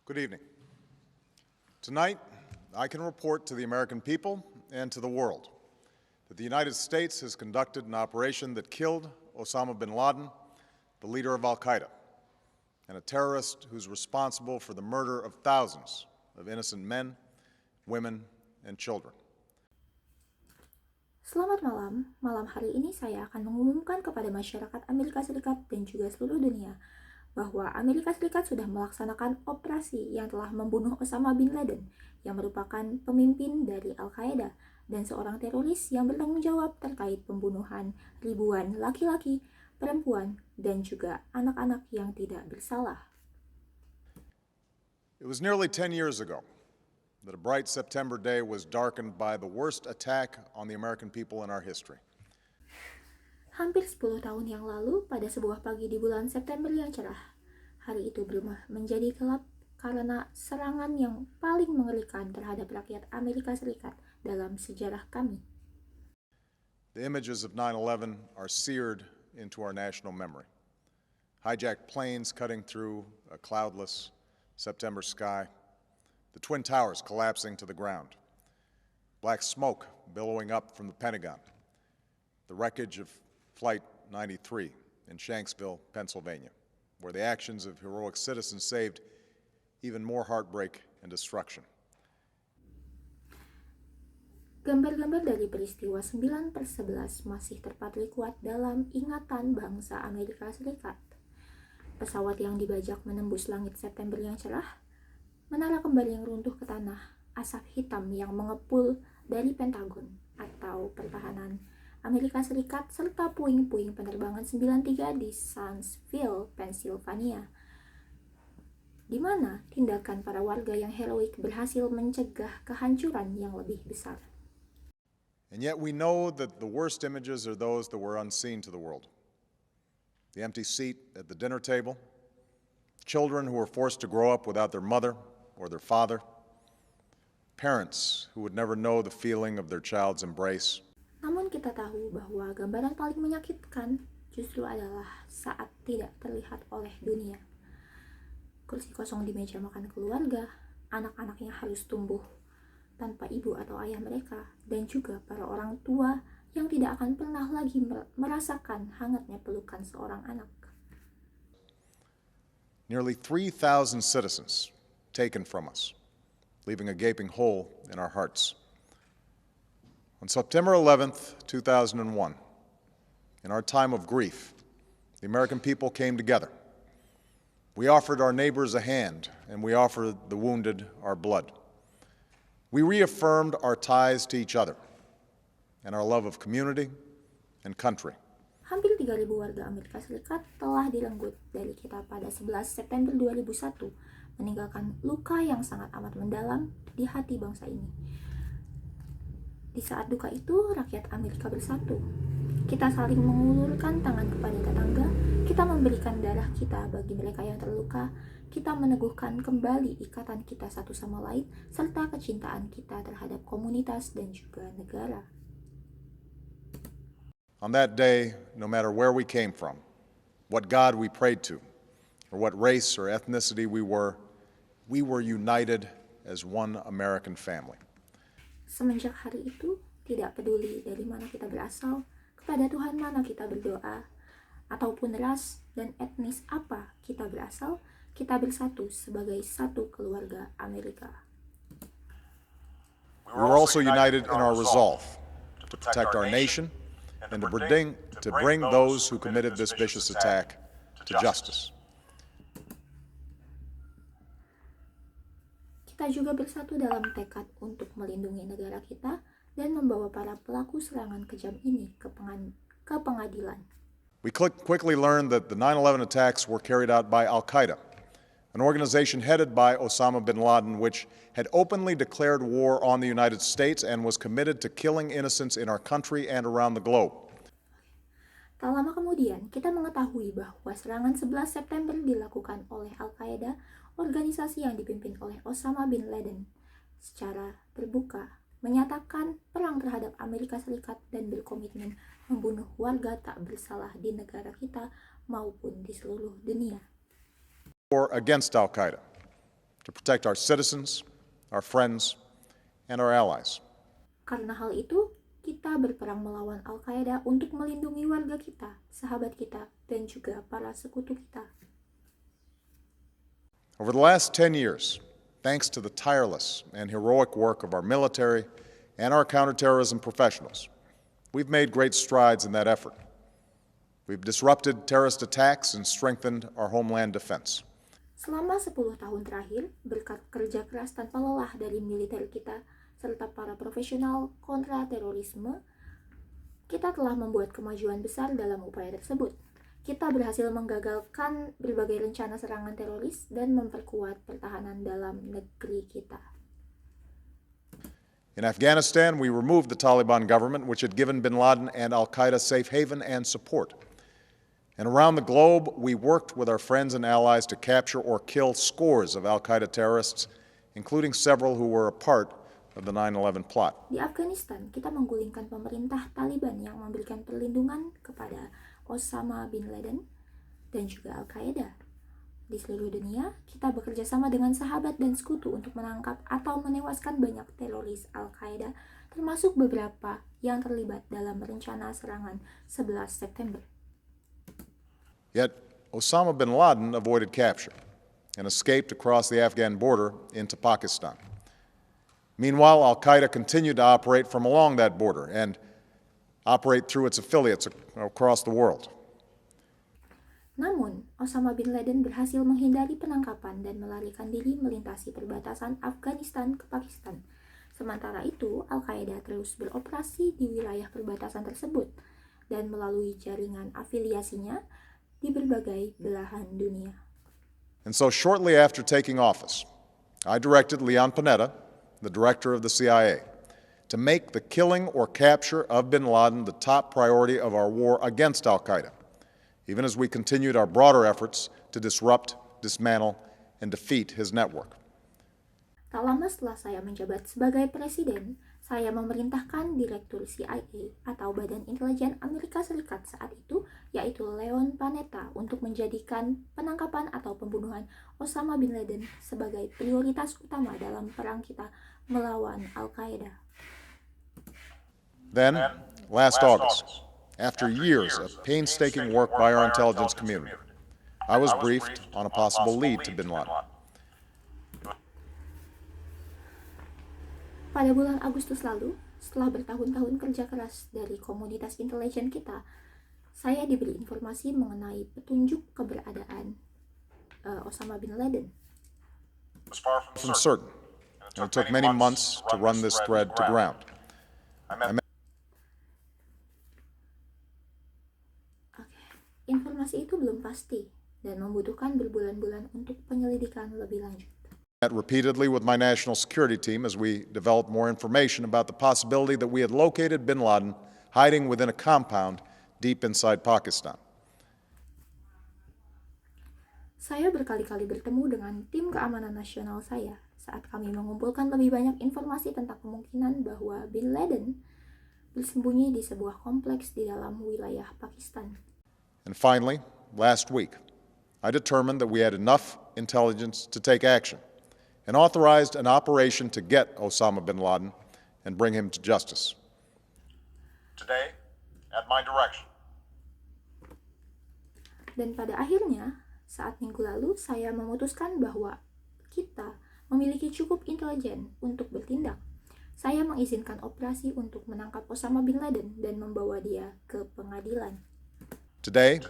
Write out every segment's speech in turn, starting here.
Good evening. Tonight, I can report to the American people and to the world that the United States has conducted an operation that killed Osama bin Laden, the leader of al-Qaeda, and a terrorist who's responsible for the murder of thousands of innocent men, women, and children. Selamat malam. Malam hari ini saya akan mengumumkan kepada masyarakat Amerika Serikat dan juga seluruh dunia bahwa Amerika Serikat sudah melaksanakan operasi yang telah membunuh Osama bin Laden, yang merupakan pemimpin dari Al-Qaeda dan seorang teroris yang bertanggung jawab terkait pembunuhan ribuan laki-laki, perempuan, dan juga anak-anak yang tidak bersalah. It was nearly 10 years ago that a bright September day was darkened by the worst attack on the American people in our history. Hampir 10 tahun yang lalu, pada sebuah pagi di bulan September yang cerah, hari itu berubah menjadi gelap karena serangan yang paling mengerikan terhadap rakyat Amerika Serikat dalam sejarah kami. The images of 9/11 are seared into our national memory. Hijacked planes cutting through a cloudless September sky, the Twin Towers collapsing to the ground, black smoke billowing up from the Pentagon, the wreckage of Flight 93 in Shanksville, Pennsylvania, where the actions of heroic citizens saved even more heartbreak and destruction. Gambar-gambar dari peristiwa 9/11 masih terpatri kuat dalam ingatan bangsa Amerika Serikat. Pesawat yang dibajak menembus langit September yang cerah, menara kembar yang runtuh ke tanah, asap hitam yang mengepul dari Pentagon atau pertahanan Amerika Serikat, serta puing-puing penerbangan 93 di Shanksville, Pennsylvania, di mana tindakan para warga yang heroik berhasil mencegah kehancuran yang lebih besar. And yet we know that the worst images are those that were unseen to the world. The empty seat at the dinner table, children who were forced to grow up without their mother or their father, parents who would never know the feeling of their child's embrace. Namun kita tahu bahwa gambaran paling menyakitkan justru adalah saat tidak terlihat oleh dunia. Kursi kosong di meja makan keluarga, anak-anak yang harus tumbuh tanpa ibu atau ayah mereka, dan juga para orang tua yang tidak akan pernah lagi merasakan hangatnya pelukan seorang anak. Nearly 3,000 citizens taken from us, leaving a gaping hole in our hearts. On September 11th, 2001, in our time of grief, the American people came together. We offered our neighbors a hand, and we offered the wounded our blood. We reaffirmed our ties to each other and our love of community and country. Hampir 3.000 warga Amerika Serikat telah direnggut dari kita pada 11 September 2001, meninggalkan luka yang sangat amat mendalam di hati bangsa ini. Di saat duka itu, rakyat Amerika bersatu. Kita saling mengulurkan tangan kepada tetangga, kita memberikan darah kita bagi mereka yang terluka, kita meneguhkan kembali ikatan kita satu sama lain, serta kecintaan kita terhadap komunitas dan juga negara. On that day, no matter where we came from, what God we prayed to, or what race or ethnicity we were united as one American family. Semenjak hari itu, tidak peduli dari mana kita berasal, kepada Tuhan mana kita berdoa, ataupun ras dan etnis apa kita berasal, kita bersatu sebagai satu keluarga Amerika. We were also united in our resolve to protect our nation and to bring those who committed this vicious attack to justice. Kita juga bersatu dalam tekad untuk melindungi negara kita dan membawa para pelaku serangan kejam ini ke pengadilan. We quickly learned that the 9/11 attacks were carried out by al-Qaeda, an organization headed by Osama bin Laden, which had openly declared war on the United States and was committed to killing innocents in our country and around the globe. Tak lama kemudian, kita mengetahui bahwa serangan 11 September dilakukan oleh Al-Qaeda, organisasi yang dipimpin oleh Osama bin Laden, secara terbuka menyatakan perang terhadap Amerika Serikat dan berkomitmen membunuh warga tak bersalah di negara kita maupun di seluruh dunia. War against al-Qaeda, to protect our citizens, our friends, and our allies. Karena hal itu, kita berperang melawan Al-Qaeda untuk melindungi warga kita, sahabat kita, dan juga para sekutu kita. Over the last 10 years, thanks to the tireless and heroic work of our military and our counterterrorism professionals, we've made great strides in that effort. We've disrupted terrorist attacks and strengthened our homeland defense. Selama 10 tahun terakhir, berkat kerja keras tanpa lelah dari militer kita, serta para profesional kontra terorisme, kita telah membuat kemajuan besar dalam upaya tersebut. Kita berhasil menggagalkan berbagai rencana serangan teroris dan memperkuat pertahanan dalam negeri kita. In Afghanistan, we removed the Taliban government, which had given bin Laden and al-Qaeda safe haven and support. And around the globe, we worked with our friends and allies to capture or kill scores of al-Qaeda terrorists, including several who were a part of the 9/11 plot. Di Afghanistan, kita menggulingkan pemerintah Taliban yang memberikan perlindungan kepada Osama bin Laden dan juga Al-Qaeda. Di seluruh dunia, kita bekerja sama dengan sahabat dan sekutu untuk menangkap atau menewaskan banyak teroris Al-Qaeda, termasuk beberapa yang terlibat dalam rencana serangan 11 September. Yet, Osama bin Laden avoided capture and escaped across the Afghan border into Pakistan. Meanwhile, al-Qaeda continued to operate from along that border and operate through its affiliates across the world. Namun, Osama bin Laden berhasil menghindari penangkapan dan melarikan diri melintasi perbatasan Afghanistan ke Pakistan. Sementara itu, Al-Qaeda terus beroperasi di wilayah perbatasan tersebut dan melalui jaringan afiliasinya di berbagai belahan dunia. And so shortly after taking office, I directed Leon Panetta, the director of the CIA, to make the killing or capture of bin Laden the top priority of our war against al-Qaeda, even as we continued our broader efforts to disrupt, dismantle, and defeat his network. Tak lama setelah saya menjabat sebagai presiden, saya memerintahkan Direktur CIA atau Badan Intelijen Amerika Serikat saat itu, yaitu Leon Panetta, untuk menjadikan penangkapan atau pembunuhan Osama bin Laden sebagai prioritas utama dalam perang kita melawan Al-Qaeda. Then, last August, after years of painstaking work by our intelligence community, I was briefed on a possible lead to bin Laden. Pada bulan Agustus lalu, setelah bertahun-tahun kerja keras dari komunitas intelijen kita, saya diberi informasi mengenai petunjuk keberadaan Osama bin Laden. From certain, and it took many months to run this thread to ground. Informasi itu belum pasti dan membutuhkan berbulan-bulan untuk penyelidikan lebih lanjut. Met repeatedly with my national security team as we developed more information about the possibility that we had located bin Laden hiding within a compound deep inside Pakistan. Saya berkali-kali bertemu dengan tim keamanan nasional saya saat kami mengumpulkan lebih banyak informasi tentang kemungkinan bahwa bin Laden bersembunyi di sebuah kompleks di dalam wilayah Pakistan. And finally, last week, I determined that we had enough intelligence to take action and authorized an operation to get Osama bin Laden and bring him to justice. Today, at my direction. Dan pada akhirnya, saat minggu lalu, saya memutuskan bahwa kita memiliki cukup intelijen untuk bertindak. Saya mengizinkan operasi untuk menangkap Osama bin Laden dan membawa dia ke pengadilan. Today,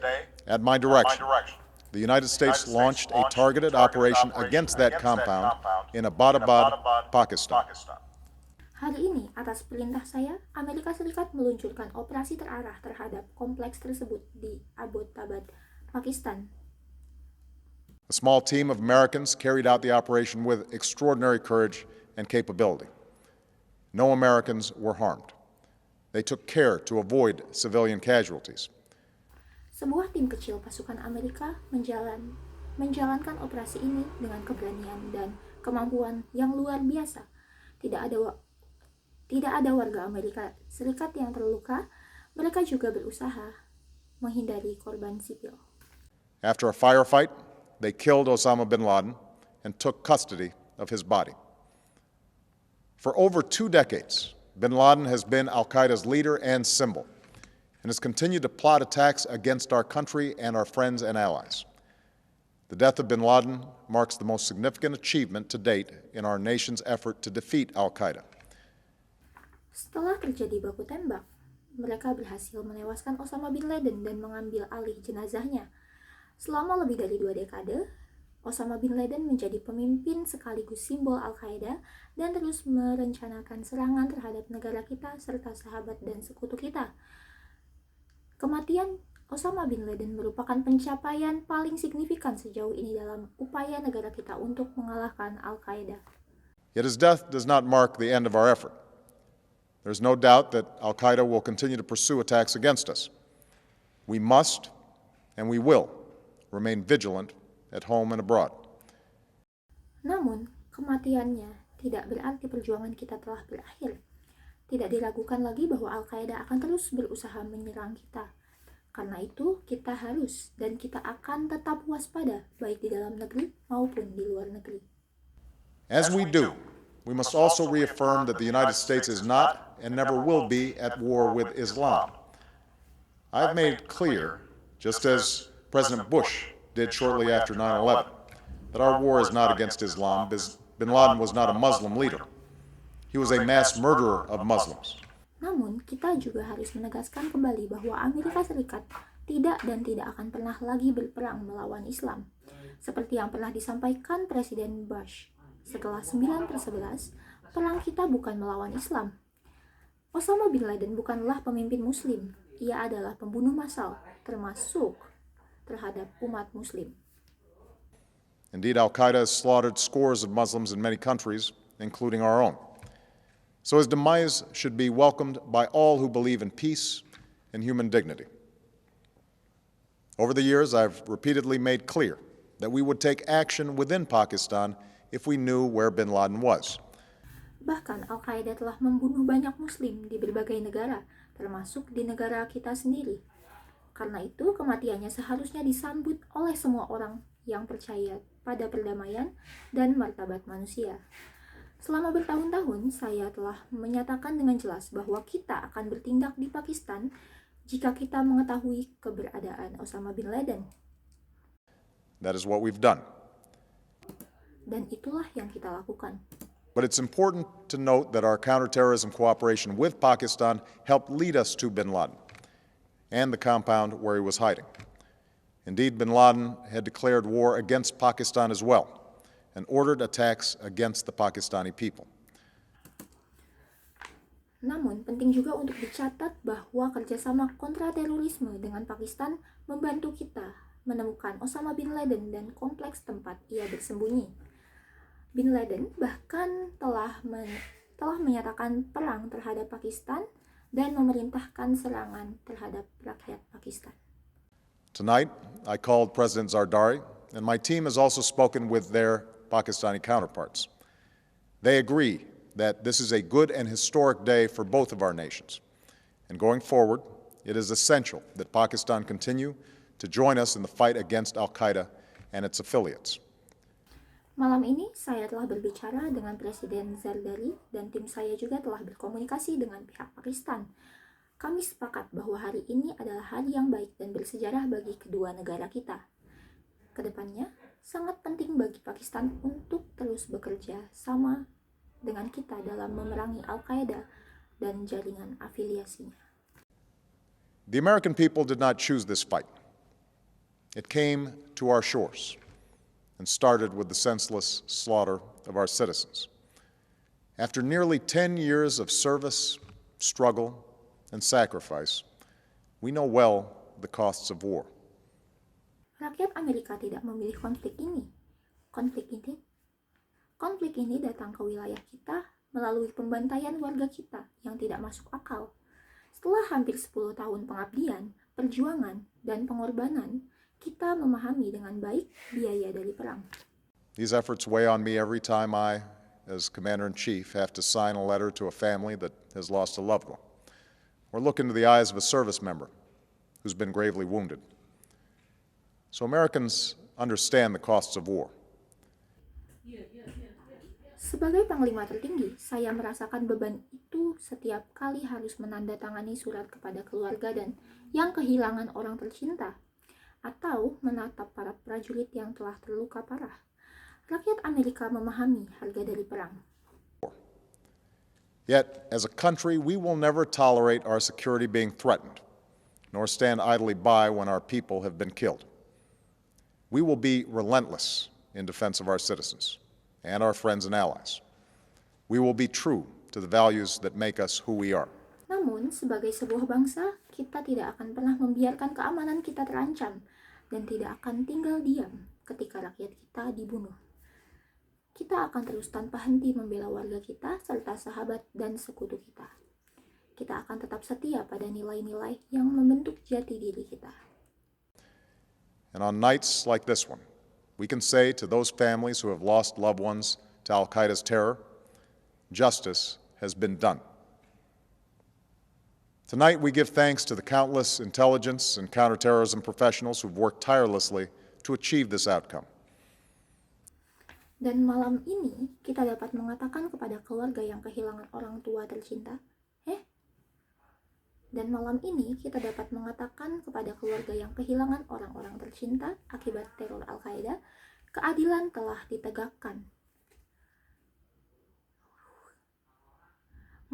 at my direction, the United States launched a targeted operation against that compound in Abbottabad, Pakistan. Hari ini, atas perintah saya, Amerika Serikat meluncurkan operasi terarah terhadap kompleks tersebut di Abbottabad, Pakistan. A small team of Americans carried out the operation with extraordinary courage and capability. No Americans were harmed. They took care to avoid civilian casualties. Sebuah tim kecil pasukan Amerika menjalankan operasi ini dengan keberanian dan kemampuan yang luar biasa. Tidak ada warga Amerika Serikat yang terluka. Mereka juga berusaha menghindari korban sipil. After a firefight, they killed Osama bin Laden and took custody of his body. For over 2 decades, bin Laden has been al-Qaeda's leader and symbol, and has continued to plot attacks against our country and our friends and allies. The death of bin Laden marks the most significant achievement to date in our nation's effort to defeat al-Qaeda. Setelah terjadi baku tembak, mereka berhasil menewaskan Osama bin Laden dan mengambil alih jenazahnya. Selama lebih dari 2 dekade, Osama bin Laden menjadi pemimpin sekaligus simbol Al-Qaeda dan terus merencanakan serangan terhadap negara kita serta sahabat dan sekutu kita. Kematian Osama bin Laden merupakan pencapaian paling signifikan sejauh ini dalam upaya negara kita untuk mengalahkan Al-Qaeda. Yet his death does not mark the end of our effort. There's no doubt that al-Qaeda will continue to pursue attacks against us. We must, and we will, remain vigilant at home and abroad. Namun, kematiannya tidak berarti perjuangan kita telah berakhir. Tidak diragukan lagi bahwa Al-Qaeda akan terus berusaha menyerang kita. Karena itu, kita harus dan kita akan tetap waspada, baik di dalam negeri maupun di luar negeri. As we do, we must also reaffirm that the United States is not and never will be at war with Islam. I've made clear, just as President Bush did shortly after 9/11, that our war is not against Islam. Bin Laden was not a Muslim leader. He was a mass murderer of Muslims. Namun, kita juga harus menegaskan kembali bahwa Amerika Serikat tidak dan tidak akan pernah lagi berperang melawan Islam. Seperti yang pernah disampaikan Presiden Bush, setelah 9/11, perang kita bukan melawan Islam. Osama bin Laden bukanlah pemimpin Muslim, ia adalah pembunuh massal, termasuk terhadap umat Muslim. Indeed, al-Qaeda has slaughtered scores of Muslims in many countries, including our own. So his demise should be welcomed by all who believe in peace and human dignity. Over the years, I've repeatedly made clear that we would take action within Pakistan if we knew where bin Laden was. Bahkan Al-Qaeda telah membunuh banyak Muslim di berbagai negara, termasuk di negara kita sendiri. Karena itu, kematiannya seharusnya disambut oleh semua orang yang percaya pada perdamaian dan martabat manusia. Selama bertahun-tahun, saya telah menyatakan dengan jelas bahwa kita akan bertindak di Pakistan jika kita mengetahui keberadaan Osama bin Laden. That is what we've done. Dan itulah yang kita lakukan. But it's important to note that our counterterrorism cooperation with Pakistan helped lead us to bin Laden and the compound where he was hiding. Indeed, bin Laden had declared war against Pakistan as well and ordered attacks against the Pakistani people. Namun, penting juga untuk dicatat bahwa kerjasama kontraterorisme dengan Pakistan membantu kita menemukan Osama bin Laden dan kompleks tempat ia bersembunyi. Bin Laden bahkan telah menyatakan perang terhadap Pakistan dan memerintahkan serangan terhadap rakyat Pakistan. Tonight, I called President Zardari, and my team has also spoken with their Pakistani counterparts. They agree that this is a good and historic day for both of our nations. And going forward, it is essential that Pakistan continue to join us in the fight against al-Qaeda and its affiliates. Malam ini saya telah berbicara dengan Presiden Zardari dan tim saya juga telah berkomunikasi dengan pihak Pakistan. Kami sepakat bahwa hari ini adalah hari yang baik dan bersejarah bagi kedua negara kita. Kedepannya, sangat penting bagi Pakistan untuk terus bekerja sama dengan kita dalam memerangi Al-Qaeda dan jaringan afiliasinya. The American people did not choose this fight. It came to our shores and started with the senseless slaughter of our citizens. After nearly 10 years of service, struggle, and sacrifice, we know well the costs of war. Rakyat Amerika tidak memilih konflik ini. Konflik ini datang ke wilayah kita melalui pembantaian warga kita yang tidak masuk akal. Setelah hampir 10 tahun pengabdian, perjuangan, dan pengorbanan, kita memahami dengan baik biaya dari perang. These efforts weigh on me every time I, as Commander-in-Chief, have to sign a letter to a family that has lost a loved one, or look into the eyes of a service member who's been gravely wounded. So Americans understand the costs of war. Sebagai panglima tertinggi, saya merasakan beban itu setiap kali harus menandatangani surat kepada keluarga dan yang kehilangan orang tercinta, atau menatap para prajurit yang telah terluka parah. Rakyat Amerika memahami harga dari perang. Yet, as a country, we will never tolerate our security being threatened, nor stand idly by when our people have been killed. We will be relentless in defense of our citizens and our friends and allies. We will be true to the values that make us who we are. Namun, sebagai sebuah bangsa, kita tidak akan pernah membiarkan keamanan kita terancam dan tidak akan tinggal diam ketika rakyat kita dibunuh. Kita akan terus tanpa henti membela warga kita serta sahabat dan sekutu kita. Kita akan tetap setia pada nilai-nilai yang membentuk jati diri kita. And on nights like this one, we can say to those families who have lost loved ones to Al-Qaeda's terror, justice has been done. Tonight, we give thanks to the countless intelligence and counterterrorism professionals who've worked tirelessly to achieve this outcome. Dan malam ini, kita dapat mengatakan kepada keluarga yang kehilangan orang tua tercinta, Dan malam ini, kita dapat mengatakan kepada keluarga yang kehilangan orang-orang tercinta akibat teror Al-Qaeda, keadilan telah ditegakkan.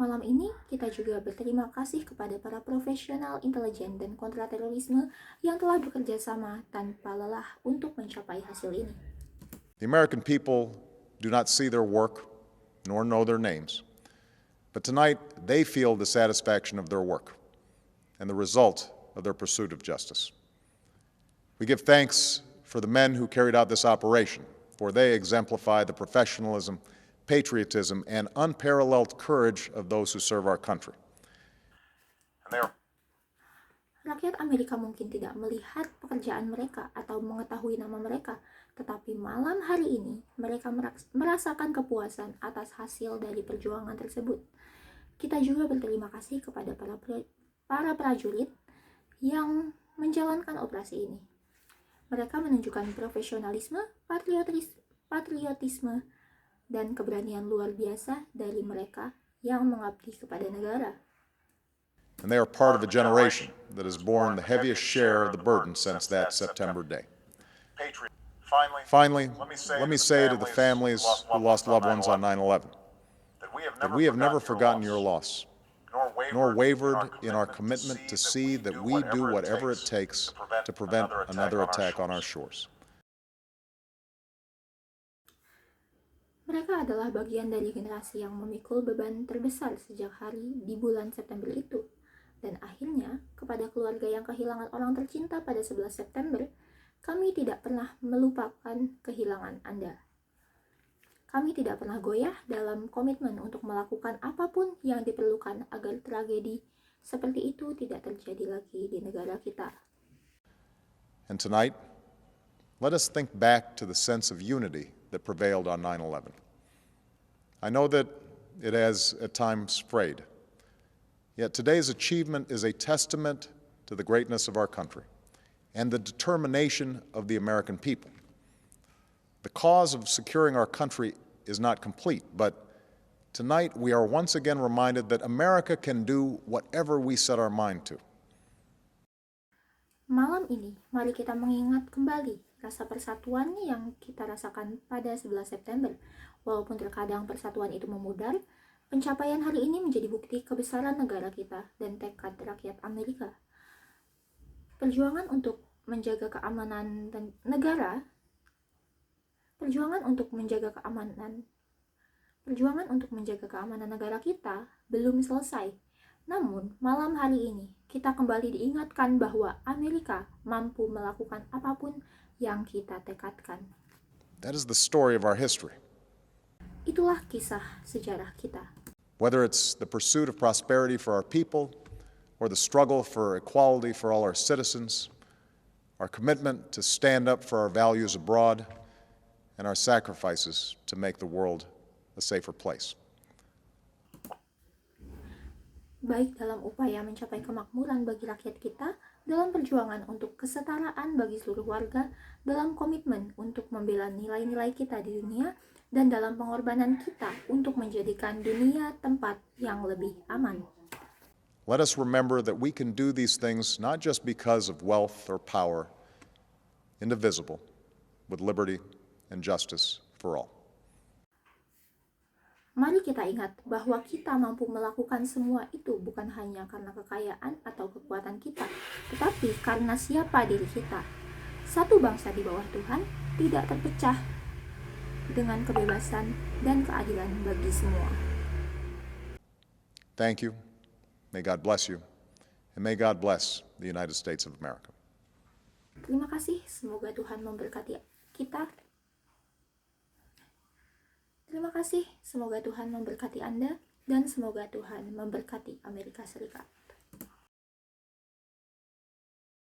Malam ini, kita juga berterima kasih kepada para profesional intelijen dan kontraterorisme yang telah bekerja sama tanpa lelah untuk mencapai hasil ini. The American people do not see their work nor know their names, but tonight they feel the satisfaction of their work and the result of their pursuit of justice. We give thanks for the men who carried out this operation, for they exemplify the professionalism, patriotism, and unparalleled courage of those who serve our country. Rakyat Amerika mungkin tidak melihat pekerjaan mereka atau mengetahui nama mereka, tetapi malam hari ini mereka merasakan kepuasan atas hasil dari perjuangan tersebut. Kita juga berterima kasih kepada para prajurit yang menjalankan operasi ini. Mereka menunjukkan profesionalisme, patriotisme, dan keberanian luar biasa dari mereka yang mengabdi kepada negara. And they are part of a generation that has borne the heaviest share of the burden since that September day. Finally, let me say to the families who lost loved ones on 9/11 that we have never forgotten your loss, nor wavered in our commitment to see that we do whatever it takes to prevent another attack on our shores. Mereka adalah bagian dari generasi yang memikul beban terbesar sejak hari di bulan September itu. Dan akhirnya, kepada keluarga yang kehilangan orang tercinta pada 11 September, kami tidak pernah melupakan kehilangan Anda. Kami tidak pernah goyah dalam komitmen untuk melakukan apapun yang diperlukan agar tragedi seperti itu tidak terjadi lagi di negara kita. And tonight, let us think back to the sense of unity that prevailed on 9/11. I know that it has at times frayed, yet today's achievement is a testament to the greatness of our country and the determination of the American people. The cause of securing our country is not complete, but tonight we are once again reminded that America can do whatever we set our mind to. Malam ini, mari kita mengingat kembali rasa persatuan yang kita rasakan pada 11 September. Walaupun terkadang persatuan itu memudar, pencapaian hari ini menjadi bukti kebesaran negara kita dan tekad rakyat Amerika. Perjuangan untuk menjaga keamanan negara kita belum selesai. Namun, malam hari ini kita kembali diingatkan bahwa Amerika mampu melakukan apapun yang kita tekadkan. That is the story of our history. Itulah kisah sejarah kita. Whether it's the pursuit of prosperity for our people or the struggle for equality for all our citizens, our commitment to stand up for our values abroad, and our sacrifices to make the world a safer place. Baik dalam upaya mencapai kemakmuran bagi rakyat kita, dalam perjuangan untuk kesetaraan bagi seluruh warga, dalam komitmen untuk membela nilai-nilai kita di dunia, dan dalam pengorbanan kita untuk menjadikan dunia tempat yang lebih aman. Let us remember that we can do these things not just because of wealth or power, indivisible, with liberty and justice for all. Mari kita ingat bahwa kita mampu melakukan semua itu bukan hanya karena kekayaan atau kekuatan kita, tetapi karena siapa diri kita. Satu bangsa di bawah Tuhan tidak terpecah dengan kebebasan dan keadilan bagi semua. Thank you. May God bless you. And may God bless the United States of America. Terima kasih, semoga Tuhan memberkati kita. Terima kasih, semoga Tuhan memberkati Anda, dan semoga Tuhan memberkati Amerika Serikat.